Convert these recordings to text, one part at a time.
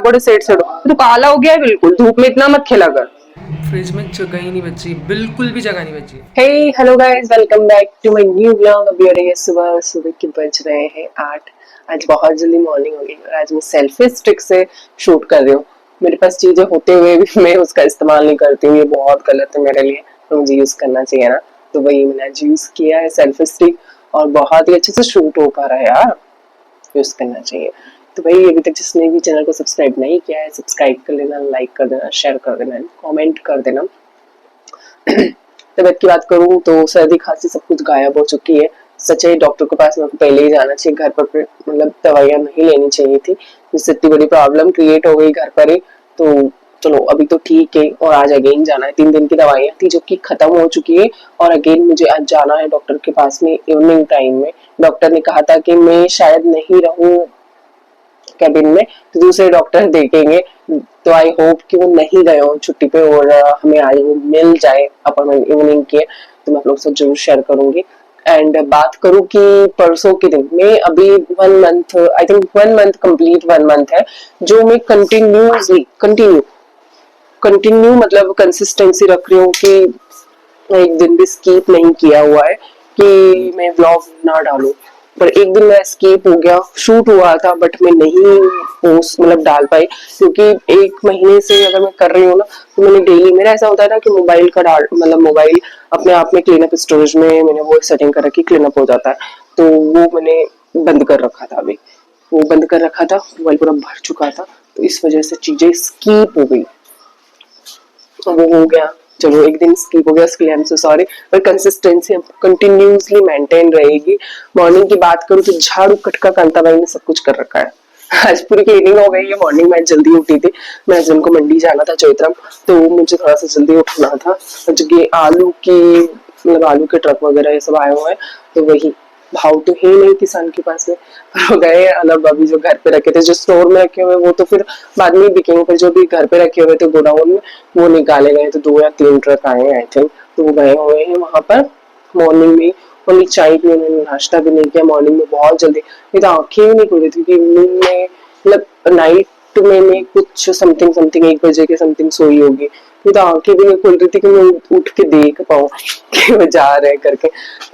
बड़े set set तो काला हो गया है बिल्कुल। धूप में इतना मत खेला कर। फ्रिज में जगह ही नहीं बची, बिल्कुल भी जगह नहीं बची। Hey hello guys, welcome back to my new vlog. अभी हो रही है सुबह, सुबह के बज रहे हैं 8। आज बहुत जल्दी मॉर्निंग हो गई और आज मैं सेल्फी स्टिक से शूट कर रही हूँ। मेरे पास चीजें होते हुए भी मैं उसका इस्तेमाल नहीं करती हूँ, ये बहुत गलत है मेरे लिए। तो मुझे यूज करना चाहिए ना, तो वही मैंने आज यूज किया है सेल्फी स्टिक और बहुत ही अच्छे से शूट हो पा रहा है यार। यूज करना चाहिए। तो भाई अभी तक जिसने भी चैनल को सब्सक्राइब नहीं किया है, सब्सक्राइब कर लेना, लाइक कर देना, शेयर कर देना, कमेंट कर देना। तबीयत की बात करूं तो सर्दी खांसी सब कुछ गायब हो चुकी है। सच है, डॉक्टर के पास मेरे को पहले ही जाना चाहिए, घर पर मतलब दवाइयां नहीं लेनी चाहिए थी, जिससे इतनी बड़ी प्रॉब्लम क्रिएट हो गई घर पर ही। तो चलो अभी तो ठीक है, और आज अगेन जाना है। 3 दिन की दवाइयां थी जो कि खत्म हो चुकी है, और अगेन मुझे आज जाना है डॉक्टर के पास में इवनिंग टाइम में। डॉक्टर ने कहा था कि मैं शायद नहीं रहूं कैबिन में, तो दूसरे डॉक्टर देखेंगे। तो आई होप कि वो नहीं गए हो छुट्टी पे और हमें आज वो मिल जाए अपॉइंटमेंट इवनिंग के। तो मैं आप लोग से जरूर शेयर करूंगी। एंड बात करूं कि परसों के दिन में अभी 1 month, I think 1 month complete 1 month है जो मैं कंटिन्यू मतलब कंसिस्टेंसी रख रही हूँ कि एक दिन भी स्कीप नहीं किया हुआ है कि मैं व्लॉग ना डालूं। पर एक दिन मैं स्कीप हो गया, शूट हुआ था बट मैं नहीं पोस्ट मतलब डाल पाई, क्योंकि 1 महीने से अगर मैं कर रही हूँ ना, तो मैंने डेली, मेरा ऐसा होता है ना कि मोबाइल का डाल मतलब मोबाइल अपने आप में क्लीन अप स्टोरेज में मैंने वो सेटिंग कर रखी, क्लीन अप हो जाता है। तो वो मैंने बंद कर रखा था, अभी वो बंद कर रखा था, मोबाइल पूरा भर चुका था, तो इस वजह से चीजें स्कीप हो गई। वो हो गया, चलो एक दिन स्किप हो गया, उसके लिए आई एम सो सॉरी। पर कंसिस्टेंसी कंटिन्यूसली मेंटेन रहेगी। मॉर्निंग की बात करूँ तो झाड़ू कटका कांता भाई ने सब कुछ कर रखा है। आज पूरी क्लीनिंग हो गई है। मॉर्निंग में जल्दी उठी थी, मैं हस्बैंड को मंडी जाना था चैत्रम, तो मुझे थोड़ा सा जल्दी उठना था। जो आलू की मतलब आलू के ट्रक वगैरह ये सब आए हुए हैं, तो वही भाव तो है नहीं किसान के पास में। हो गए अलग, अभी जो घर पे रखे थे, जो स्टोर में रखे हुए वो तो फिर बाद में बिकेंगे, पर जो भी घर पे रखे हुए थे गोडाउन में वो निकाले गए। तो 2 या 3 ट्रक आए हैं आई थिंक, तो वो गए हुए हैं वहां पर। मॉर्निंग में ओनली चाय भी, उन्होंने नाश्ता भी नहीं किया मॉर्निंग में बहुत जल्दी। नहीं तो आंखें भी नहीं खुल रही थी, क्योंकि इवनिंग में मतलब नाइट में मैं कुछ समथिंग समथिंग 1 बजे के समथिंग सोई होगी। नहीं तो आंखें भी नहीं खुल रही थी कि मैं उठ के देख पाऊँ कि वो जा रहे करके।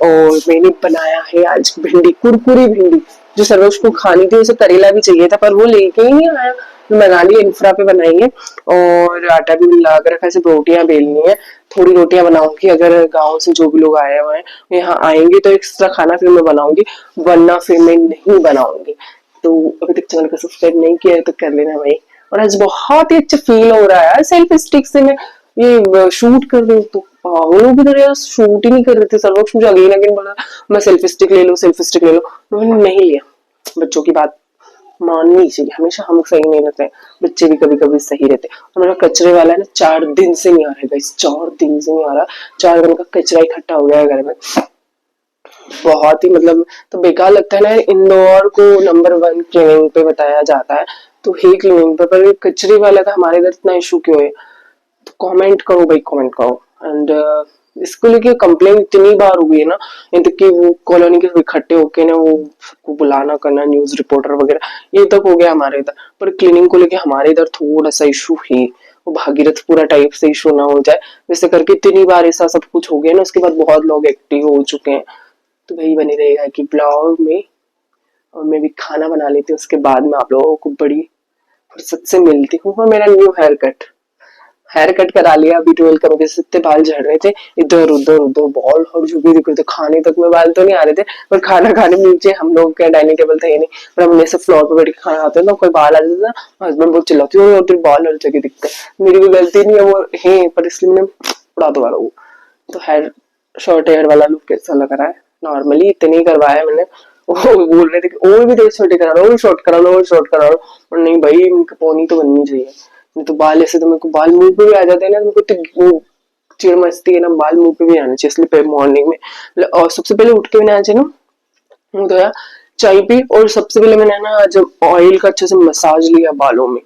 और मैंने बनाया है आज भिंडी, कुरकुरी भिंडी, जो सर्वोज को खानी थी, उसे करेला भी चाहिए था पर वो लेके ही नहीं आया। बना लिया, इंफ्रा पे बनाएंगे, और आटा भी मिला कर रखा है, सिर्फ रोटियां बेलनी है। थोड़ी रोटियां बनाऊंगी, अगर गांव से जो भी लोग आए हुए हैं यहाँ आएंगे तो एक्स्ट्रा खाना फिर मैं बनाऊंगी, वरना फिर मैं नहीं बनाऊंगी। तो अभी तक चैनल को सब्सक्राइब नहीं किया है तो कर लेना भाई। और आज बहुत ही अच्छा फील हो रहा है यार, सेल्फ स्टिक से मैं ये शूट कर रही हूँ। तो वो लोग भी तो यार शूट ही नहीं कर रहे थे। सर्वोच्च मुझे अगेन अगेन बोला मैं सेल्फी स्टिक ले लो, सेल्फी स्टिक ले लो, मैंने नहीं लिया। बच्चों की बात माननी चाहिए, हमेशा हम सही नहीं रहते हैं, बच्चे भी कभी कभी सही रहते हैं। और मेरा कचरे वाला है ना, 4 दिन से नहीं आ रहा है, 4 दिन से नहीं आ रहा। 4 दिन का कचरा इकट्ठा हो गया है घर में, बहुत ही मतलब। तो बेकार लगता है ना, इंदौर को नंबर 1 क्लीनिंग पे बताया जाता है, तो ही क्लीनिंग पे, पर कचरे वाला का हमारे इधर इतना इशू क्यों है? तो कमेंट करो भाई, कमेंट करो। एंड इसको लेके कंप्लेन इतनी बार हो गई है ना, इन तक कि वो कॉलोनी के इकट्ठे होके ना वो सबको बुलाना करना, न्यूज रिपोर्टर वगैरह, ये तक हो गया हमारे इधर। पर क्लीनिंग को लेके हमारे इधर थोड़ा सा इशू है, वो भागीरथपुरा टाइप से इशू ना हो जाए, वैसे करके इतनी बार ऐसा सब कुछ हो गया ना, उसके बाद बहुत लोग एक्टिव हो चुके हैं। तो वही बनी रहेगा कि ब्लॉग में, और मैं भी खाना बना लेती हूँ, उसके बाद में आप लोगों को बड़ी फुर्सत से मिलती हूँ। और मेरा न्यू हेयर कट करा लिया अभी 12 का बजे से। इतने बाल झड़ रहे थे, इधर उधर उधर बाल हर जगह दिख रहे थे। खाने तक में बाल तो नहीं आ रहे थे, पर खाना खाने में नीचे हम लोग का डाइनिंग टेबल था ही नहीं, पर हम ऐसे फ्लोर पे बैठ के खाना खाते हैं, तो कोई बाल आ जाता था, हस्बैंड बहुत चिल्लाती है और तेरे बाल हर जगह दिखते हैं। मेरी भी गलती नहीं है वो है, पर इसलिए मैंने उड़ा दोबारा वो। तो हेयर शॉर्ट हेयर वाला लुक कैसा लग रहा है? नॉर्मली इतने ही करवाया मैंने। वो बोल रहे थे कि और भी देर छोटे करा लो, और शॉर्ट करा लो, और शॉर्ट करा लो। और नहीं भाई, इनकी पोनी तो बननी चाहिए। नहीं तो बाल ऐसे, तो मेरे को बाल मुंह पे भी आ जाते हैं ना, मेरे को तो वो चिड़ मचती है ना, बाल मुंह पे भी आना चाहिए। इसलिए मॉर्निंग में और सबसे पहले उठ के मैंने आज है ना मुंह धोया, चाय पी, और सबसे पहले मैंने ना जब ऑयल का अच्छे से मसाज लिया बालों में,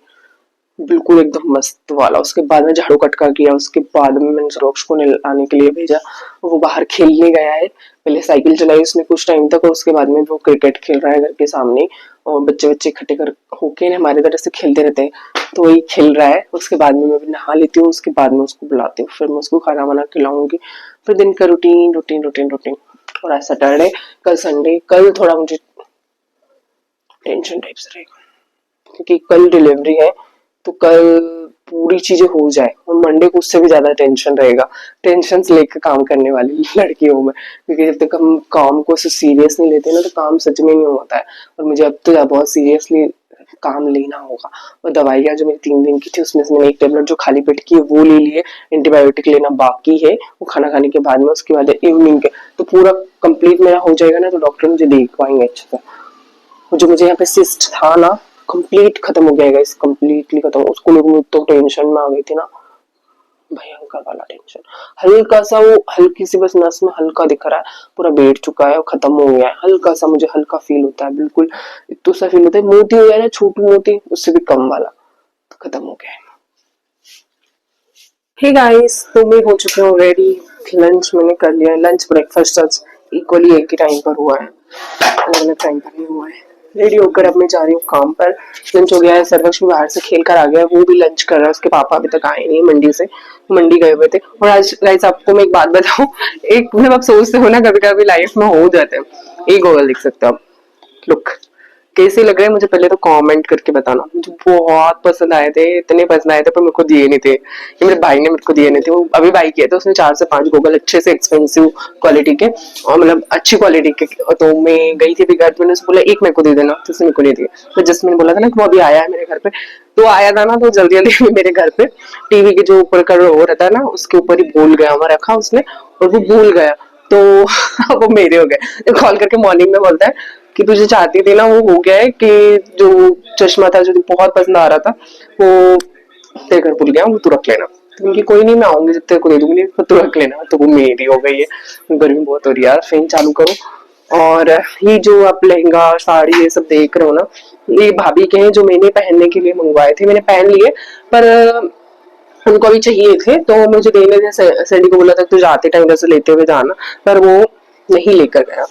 बिल्कुल एकदम मस्त वाला। उसके बाद में झाड़ू कटका किया, उसके बाद में मैंने सरोक्ष को नहलाने के लिए भेजा। वो बाहर खेलने गया है, पहले साइकिल चलाई उसने कुछ टाइम तक और उसके बाद में वो क्रिकेट खेल रहा है घर के सामने। और बच्चे बच्चे इकट्ठे कर होके हमारे तरह से खेलते रहते हैं, तो वही खेल रहा है। उसके बाद में मैं भी नहा लेती हूँ, उसके बाद में उसको बुलाती हूँ, फिर मैं उसको खाना वाना खिलाऊंगी। फिर दिन का रूटीन रूटीन रूटीन रूटीन। और आज सैटरडे, कल संडे। कल थोड़ा मुझे टेंशन टाइप से रहेगा क्योंकि कल डिलीवरी है, तो कल पूरी चीजें हो जाए, और मंडे को उससे भी ज्यादा टेंशन रहेगा। टेंशन से लेकर काम करने वाली लड़की हूँ मैं, क्योंकि जब तक हम काम को सीरियस नहीं लेते ना, तो काम सच में नहीं होता है। और मुझे अब तो बहुत सीरियसली काम लेना होगा। और दवाइयाँ जो मेरी 3 दिन की थी, उसमें से मैंने एक टेबलेट जो खाली पेट की है वो ले ली है। एंटीबायोटिक लेना बाकी है, वो खाना खाने के बाद में। उसके बाद इवनिंग के तो पूरा कंप्लीट मेरा हो जाएगा ना, तो डॉक्टर मुझे देख पाएंगे अच्छे से। जो मुझे यहाँ पे सिस्ट था ना, कंप्लीट खत्म हो गया गाइस, कंप्लीटली खत्म। उसको लेकर तो टेंशन में आ गई थी ना, भयंकर वाला टेंशन। हल्का सा वो हल्की सी बस नस में हल्का दिख रहा है, पूरा बैठ चुका है और खत्म हो गया है। हल्का सा मुझे हल्का फील होता है, बिल्कुल इतना सा फील होता है। मोती हो जाए ना, छोटी मोती, उससे भी कम वाला, तो खत्म हो गया है। हे गाइस, तो मैं हो चुकी हूँ रेडी। लंच मैंने कर लिया है। लंच ब्रेकफास्ट आज इक्वली एक ही टाइम पर हुआ है, अलग अलग टाइम पर नहीं हुआ है। रेडी होकर अब मैं जा रही हूँ काम पर। लंच हो गया है, सर्वक्ष भी बाहर से खेल कर आ गया है, वो भी लंच कर रहा है। उसके पापा अभी तक आए नहीं, मंडी से, मंडी गए हुए थे। और आज गाइस आपको मैं एक बात बताऊं, एक मतलब आप सोचते हो ना कभी कभी लाइफ में हो जाते हैं। एक गॉगल देख सकते हो आप, लुक कैसे लग रहे हैं मुझे पहले तो कमेंट करके बताना। मुझे बहुत पसंद आए थे, इतने पसंद आए थे, पर मेरे को दिए नहीं थे। ये मेरे भाई ने मेरे को दिए नहीं थे। वो अभी बाई किया था उसने 4 से 5 गॉगल, अच्छे से एक्सपेंसिव क्वालिटी के, और मतलब अच्छी क्वालिटी के। तो मैं गई थी बिगाड़, मैंने उससे बोला एक मेरे को दे देना, तो उसने मेरे को नहीं दिया। तो जस्ट मैंने बोला था ना कि वो अभी आया है मेरे घर पे, तो आया था ना, तो जल्दी जल्दी मेरे घर पे टीवी के जो ऊपर का वो रहता है ना, उसके ऊपर ही भूल गया, वहां रखा उसने, और वो भूल गया। तो वो मेरे हो गए। कॉल करके मॉर्निंग में बोलता है कि तुझे चाहती थी ना, वो हो गया है, कि जो चश्मा था जो बहुत पसंद आ रहा था, वो तेरे घर भूल गया, वो तू रख लेना। तो उनकी कोई नहीं, मैं आऊंगी जब तेरे को दे दूंगी, तो तू रख लेना। तो वो मेरी हो गई है। गर्मी बहुत हो रही है यार, फैन चालू करो। और ये जो आप लहंगा साड़ी ये सब देख रहे हो ना, ये भाभी के हैं, जो मैंने पहनने के लिए मंगवाए थे। मैंने पहन लिए, पर उनको भी चाहिए थे, तो मुझे देने थे। सैंडी को बोला था तू जाते टाइम से लेते हुए जाना, पर वो नहीं लेकर गया।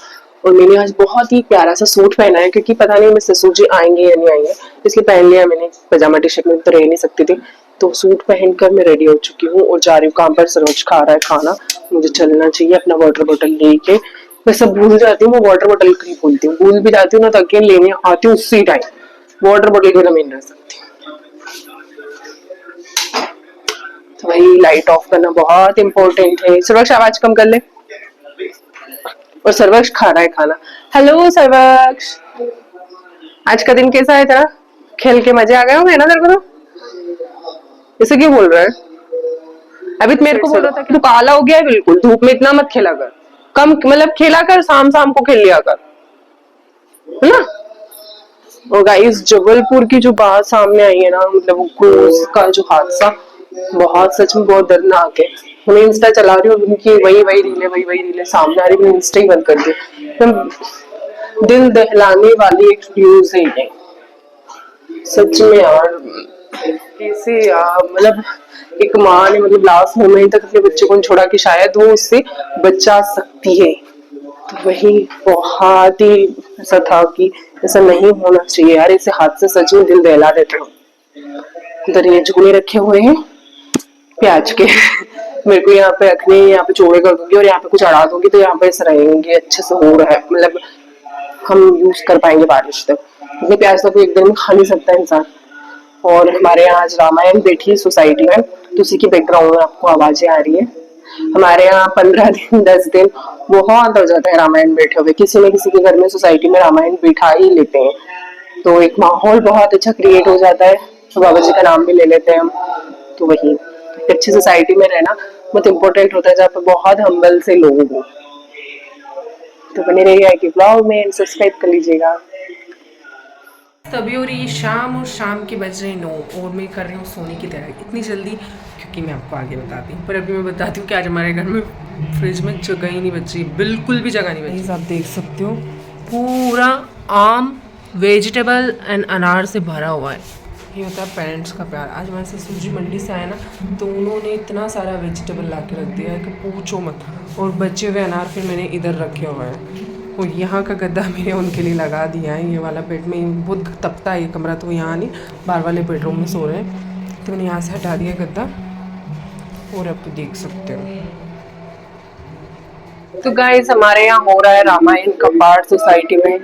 और मैंने आज बहुत ही प्यारा सा सूट पहना है, क्योंकि पता नहीं मेरे ससुर जी आएंगे या नहीं आएंगे, इसलिए पहन लिया मैंने। पजामा टी शर्ट में तो रह नहीं सकती थी, तो सूट पहनकर मैं रेडी हो चुकी हूँ और जा रही हूँ काम पर। सरोज खा रहा है खाना, मुझे चलना चाहिए। अपना वाटर बोतल लेके, मैं सब भूल जाती हूँ, मैं वाटर बोतल ही भूलती हूँ। भूल भी जाती हूँ ना, तो अगेन लेने आती हूँ उसी टाइम। वाटर बोतल के बिना मैं नहीं रह सकती। तो वही लाइट ऑफ करना बहुत इंपॉर्टेंट है। सर्वक्ष आवाज कम कर ले। और सर्वक्ष खा रहा है खाना। हेलो सर्वक्ष, आज का दिन कैसा है तेरा? खेल के मजे आ गए होंगे ना तेरे को? तो इसे क्यों बोल रहा है? अभी तो मेरे को बोल रहा था कि तू काला हो गया है बिल्कुल, धूप में इतना मत खेला कर, कम मतलब खेला कर, शाम शाम को खेल लिया कर, है ना? और गाइस, जबलपुर की जो बात सामने आई है ना, मतलब वो क्रूज का जो हादसा, बहुत सच में बहुत दर्दनाक है। मैं इंस्टा चला रही हूँ, उनकी वही वही रीले सामने आ रही, मैं इंस्टा ही बंद कर दी। एकदम दिल दहलाने वाली एक न्यूज है ये, सच में यार। कैसे यार, मतलब एक माँ ने मतलब लास्ट मोमेंट तक अपने बच्चे को छोड़ा कि शायद वो उससे बचा सकती है। तो वही बहुत ही ऐसा था कि ऐसा नहीं होना चाहिए यार। ऐसे हाथ से सच में दिल दहला देते हो। इधर ये झूले रखे हुए हैं प्याज के, मेरे को यहाँ पे रखने, यहाँ पे चौड़े कर दूंगी और यहाँ पे कुछ अड़ा दूंगी, तो यहाँ पे ऐसे रहेंगे, अच्छे से हो रहा है, मतलब हम यूज कर पाएंगे बारिश तक। इतने प्याज तो कोई एक दिन में खा नहीं सकता इंसान। और हमारे यहाँ आज रामायण बैठी है सोसाइटी में, तो उसी की बैकग्राउंड में आपको आवाजें आ रही है। हमारे यहाँ 15 दिन 10 दिन बहुत हो जाता है रामायण बैठे हुए। किसी न किसी के घर में सोसाइटी में रामायण बिठा ही लेते हैं, तो एक माहौल बहुत अच्छा क्रिएट हो जाता है। तो बाबा जी का नाम भी ले लेते हैं हम। तो वही अच्छी सोसाइटी में रहना बहुत इम्पोर्टेंट होता है, जहाँ पे बहुत हम्बल से लोग हो। तो बने रहिए कि ब्लॉग में, सब्सक्राइब कर लीजिएगा। तभी हो रही है शाम, और शाम के बज रहे 9, और मैं कर रही हूँ सोने की तैयारी इतनी जल्दी, क्योंकि मैं आपको आगे बताती हूँ। पर अभी मैं बताती हूँ कि आज हमारे घर में फ्रिज में जगह ही नहीं बची, बिल्कुल भी जगह नहीं बची। आप देख सकते हो पूरा आम, वेजिटेबल एंड अनार से भरा हुआ है। ये होता है पेरेंट्स का प्यार। आज हमारे ससुर जी मंडी से आए ना, तो उन्होंने इतना सारा वेजिटेबल ला के रख दिया है कि पूछो मत। और बचे हुए अनार फिर मैंने इधर रखे हुए हैं। और यहाँ का गद्दा मैंने उनके लिए लगा दिया है। ये वाला बेड में बहुत तपता है ये कमरा, तो यहाँ नहीं, बाहर वाले बेडरूम में सो रहे हैं। तो मैंने यहाँ से हटा दिया गद्दा, और अब तो देख सकते हो। तो गाइस हमारे यहाँ हो रहा है रामायण का पाठ सोसाइटी में।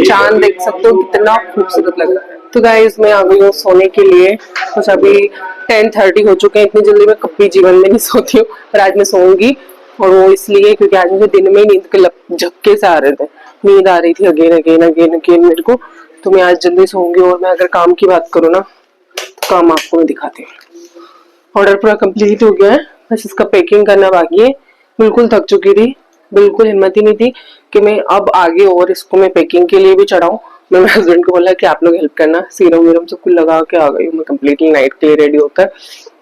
चांद देख सकते हो कितना खूबसूरत लग रहा है। तो गाइस मैं आ गई हूँ सोने के लिए। कुछ अभी 10:30 हो चुके हैं। इतनी जल्दी मैं कभी जीवन में नहीं सोती हूँ, पर आज मैं सोऊंगी। और वो इसलिए क्योंकि आज मुझे दिन में ही नींद के झपके से आ रहे थे, नींद आ रही थी अगेन अगेन अगेन अगेन मेरे को। तो मैं आज जल्दी सोऊंगी। और मैं अगर काम की बात करूँ ना, तो काम आपको मैं दिखाती हूँ। ऑर्डर पूरा कंप्लीट हो गया है, बस इसका पैकिंग करना बाकी है। बिल्कुल थक चुकी थी, बिल्कुल हिम्मत ही नहीं थी कि मैं अब आगे और इसको मैं पैकिंग के लिए भी चढ़ाऊं। मैं मेरे हस्बैंड को बोला कि आप लोग हेल्प करना। सीरम वीरम सब कुछ लगा के आ गई हूँ मैं कम्प्लीटली, नाइट के लिए रेडी होकर।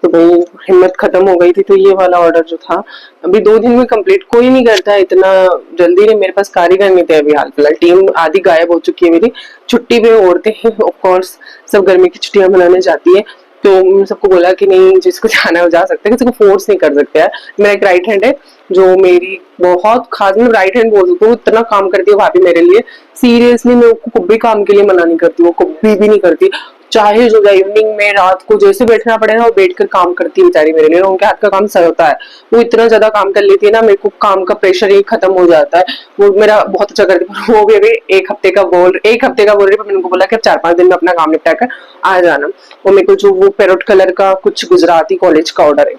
तो भाई हिम्मत खत्म हो गई थी। तो ये वाला ऑर्डर जो था अभी 2 दिन में कंप्लीट कोई नहीं करता है इतना जल्दी। नहीं, मेरे पास कारीगर नहीं थे अभी हाल फिलहाल। टीम आधी गायब हो चुकी है मेरी, छुट्टी पे औरतें हैं ऑफकोर्स, सब गर्मी की छुट्टियां मनाने जाती है। तो सबको बोला कि नहीं जिसको जाना है वो जा सकता है, किसी को फोर्स नहीं कर सकते यार। मेरा एक राइट हैंड है जो मेरी बहुत खास, मैं राइट हैंड बोल सकती हूँ, इतना काम करती है भाभी मेरे लिए। सीरियसली मैं उसको कभी काम के लिए मना नहीं करती, वो कभी भी नहीं करती। चाहे जो इवनिंग में रात को जैसे बैठना पड़े ना, वो बैठ कर काम करती है बेचारी मेरे लिए। उनके हाथ का काम सर होता है, वो इतना ज्यादा काम कर लेती है ना, मेरे को काम का प्रेशर ही खत्म हो जाता है। वो मेरा बहुत अच्छा करती है। वो भी अभी एक हफ्ते का बोल रही है, पर मैंने उनको बोला कि अब 4-5 दिन में अपना काम निपटा कर आ जाना। और मेरे को जो वो पैरोट कलर का कुछ गुजराती कॉलेज का ऑर्डर है,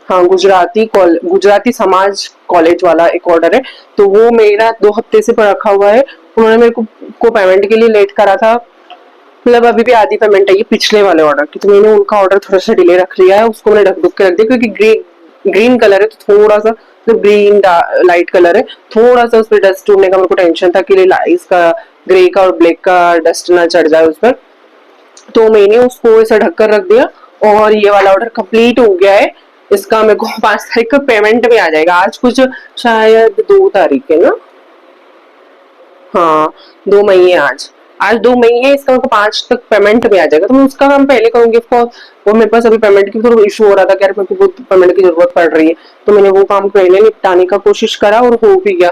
हाँ गुजराती समाज कॉलेज वाला एक ऑर्डर है। तो वो मेरा 2 हफ्ते से रखा हुआ है। उन्होंने मेरे को पेमेंट के लिए लेट करा था, मतलब अभी भी आधी पेमेंट आई है पिछले वाले ऑर्डर की। तो मैंने उनका ऑर्डर थोड़ा सा डिले रख लिया है, उसको मैंने ढक ढुक के रख दिया क्योंकि ग्रीन कलर है, तो थोड़ा सा मतलब ग्रीन लाइट कलर है, थोड़ा सा उस पर डस्ट उड़ने का मेरे को टेंशन था कि इसका ग्रे का और ब्लैक का डस्ट ना चढ़ जाए उस पर। तो मैंने उसको ऐसा ढककर रख दिया। और ये वाला ऑर्डर कंप्लीट हो गया है। इसका मेरे को 5 तारीख का पेमेंट भी आ जाएगा। आज कुछ शायद 2 तारीख है ना, हाँ 2 मई है आज 2 मई है। इसका मेरे को 5 तक पेमेंट भी आ जाएगा, तो मैं उसका काम पहले करूंगी ऑफकोर्स। वो मेरे पास अभी पेमेंट की थोड़ा इशू हो रहा था कि यार मेरे को बहुत पेमेंट की जरूरत पड़ रही है, तो मैंने वो काम पहले निपटाने का कोशिश करा और हो भी गया।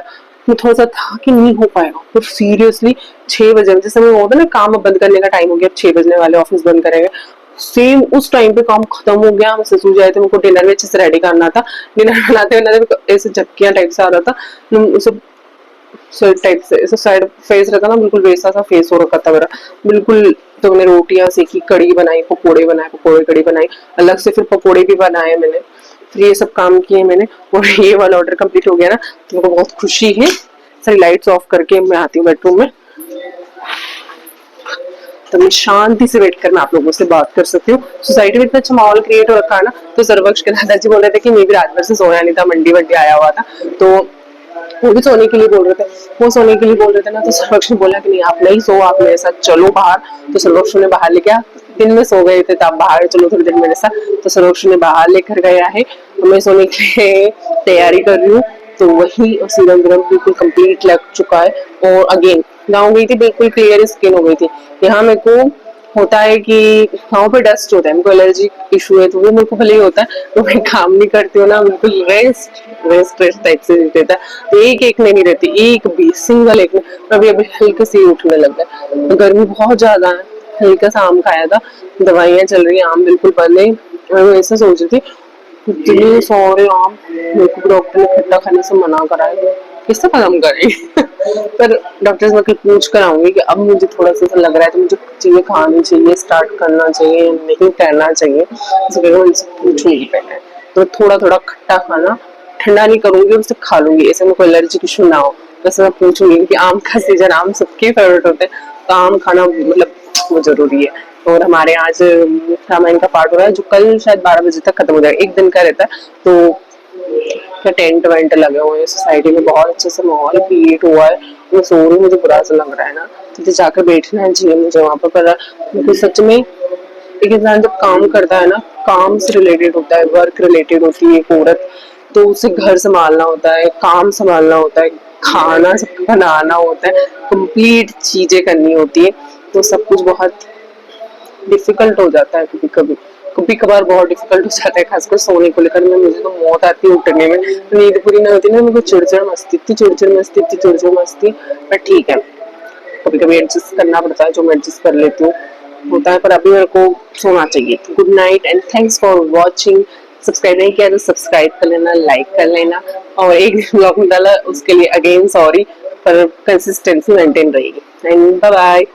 मैं थोड़ा सा था कि नहीं हो पाएगा, तो सीरियसली 6 बजे जैसे मैं होता ना काम बंद करने का टाइम हो गया, 6 बजने वाले, ऑफिस बंद करेंगे, सेम उस टाइम पे काम खत्म हो गया। मैं ससुर जाए थे, मेरे को डिनर में अच्छे से रेडी करना था। डिनर बनाते बनाते ऐसे झपकियां टाइप से आ रहा था, स्वेट टाइप से ऐसा साइड फेस रहता ना, बिल्कुल वैसा सा फेस हो रखा था मेरा बिल्कुल। तो मैंने रोटियां सेकी, कड़ी बनाई, पकोड़े कड़ी बनाई, अलग से फिर पकोड़े भी बनाए मैंने। फिर ये सब काम किए मैंने, और ये वाला ऑर्डर कंप्लीट हो गया ना, तो मेरे को बहुत खुशी है। सारी लाइट्स ऑफ करके मैं आती हूँ बेडरूम में, तो मैं शांति से बैठ कर मैं आप लोगों से बात कर सकती हूँ। सोसाइटी में इतना अच्छा माहौल क्रिएट हो रखा है ना। तो सर्वक्ष के दादाजी बोल रहे थे कि मैं भी रात भर से सोया नहीं था, मंडी वंडी आया हुआ था, तो वो भी सोने के लिए बोल रहे थे। वो सोने के लिए बोल रहे थे ना, तो सर्वक्ष ने बोला कि नहीं आप नहीं सो, आप मेरे साथ चलो बाहर। तो सर्वक्ष ने बाहर लेके गया। दिन में सो गए थे, तो आप बाहर चलो थोड़ी देर मेरे साथ। तो सर्वक्ष ने बाहर लेकर गया है, तो मैं सोने के लिए तैयारी कर रही हूँ। तो वही सीरम विरम बिल्कुल कंप्लीट लग चुका है। और अगेन गाँव गई थी, बिल्कुल क्लियर स्किन हो गई थी। यहाँ मेरे को होता है कि गाँव पे डस्ट होता है, मेरे को एलर्जी इशू है, तो वो मेरे को भले ही होता है। तो मैं काम नहीं करती हूँ ना, बिल्कुल रेस्ट टाइप से रहता है। तो एक नहीं रहती, एक भी सिंगल एक नहीं। अभी अभी हल्के से उठने लग गया, तो गर्मी बहुत ज्यादा है। हल्का सा आम खाया था, दवाइयाँ चल रही है, आम बिल्कुल बंद है। मैं ऐसा सोच रही थी इतने सारे आम, मेरे को डॉक्टर ने खट्टा खाने से मना करा है, किससे खत्म करे। पर डॉक्टर से पूछ कर आऊंगी कि अब मुझे थोड़ा सा लग रहा है तो मुझे चीजें खानी चाहिए, स्टार्ट करना चाहिए, नहीं करना चाहिए, उनसे पूछूंगी पहले। तो थोड़ा थोड़ा खट्टा खाना, ठंडा नहीं करूंगी, उससे खा लूंगी, ऐसे में कोई एलर्जी इशू ना हो। वैसे मैं पूछूंगी क्योंकि आम का सीजन, आम सबके फेवरेट होते हैं, तो आम खाना मतलब वो जरूरी है। और हमारे आज रामायण का पाठ हो रहा है, जो कल शायद 12 बजे तक खत्म हो जाएगा, एक दिन का रहता है। तो क्या टेंट वेंट लगे हुए हैं सोसाइटी में, बहुत अच्छे से माहौल क्रिएट हुआ है। मैं सो रही हूँ, मुझे बुरा सा लग रहा है ना, तो जाकर बैठना चाहिए मुझे वहां पर। क्योंकि सच में एक इंसान जब काम करता है ना, काम से रिलेटेड होता है, वर्क रिलेटेड होती है एक औरत, तो उसे घर संभालना होता है, काम संभालना होता है, खाना सब बनाना होता है, कंप्लीट चीजें करनी होती है। तो सब कुछ बहुत डिफिकल्ट हो जाता है कभी कभी, कभी कभार बहुत डिफिकल्ट हो जाता है, खासकर सोने को लेकर। मैं मुझे तो मौत आती है उठने में, नींद पूरी नहीं होती ना, मेरे को चिड़चिड़ मस्ती, इतनी चिड़चिड़ मस्ती, इतनी चिड़चिड़ मस्ती। बट ठीक है, कभी कभी एडजस्ट करना पड़ता है, जो मैं एडजस्ट कर लेती हूँ होता है। पर अभी मेरे को सोना चाहिए। Good night and thanks for watching. Subscribe नहीं किया तो सब्सक्राइब कर लेना, लाइक कर लेना, और एक दिन ब्लॉग में डाला उसके लिए अगेन सॉरी, पर कंसिस्टेंसी मेंटेन रहेगी। And bye bye.